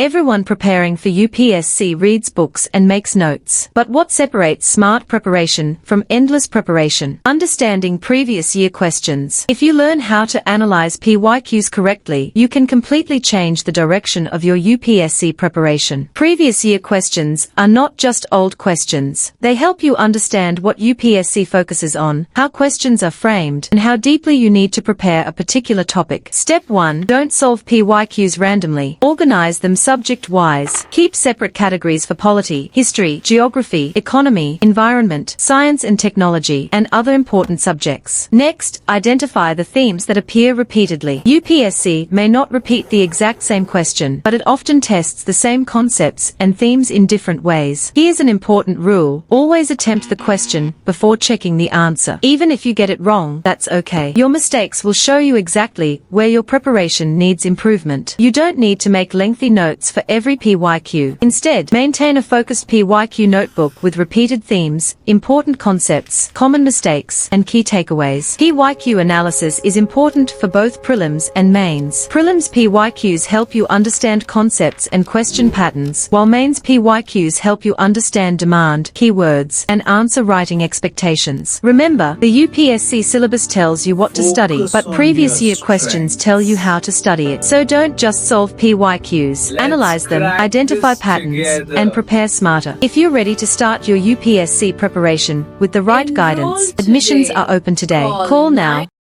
Everyone preparing for UPSC reads books and makes notes. But what separates smart preparation from endless preparation? Understanding previous year questions. If you learn how to analyze PYQs correctly, you can completely change the direction of your UPSC preparation. Previous year questions are not just old questions. They help you understand what UPSC focuses on, how questions are framed, and how deeply you need to prepare a particular topic. Step 1. Don't solve PYQs randomly. Organize them subject-wise. Keep separate categories for polity, history, geography, economy, environment, science and technology, and other important subjects. Next, identify the themes that appear repeatedly. UPSC may not repeat the exact same question, but it often tests the same concepts and themes in different ways. Here's an important rule. Always attempt the question before checking the answer. Even if you get it wrong, that's okay. Your mistakes will show you exactly where your preparation needs improvement. You don't need to make lengthy notes for every PYQ. Instead, maintain a focused PYQ notebook with repeated themes, important concepts, common mistakes, and key takeaways. PYQ analysis is important for both prelims and mains. Prelims PYQs help you understand concepts and question patterns, while mains PYQs help you understand demand, keywords, and answer writing expectations. Remember, the UPSC syllabus tells you what to study, but previous year questions tell you how to study it. So don't just solve PYQs. Analyze them, identify patterns, and prepare smarter. If you're ready to start your UPSC preparation with the right guidance, admissions are open today. Call now.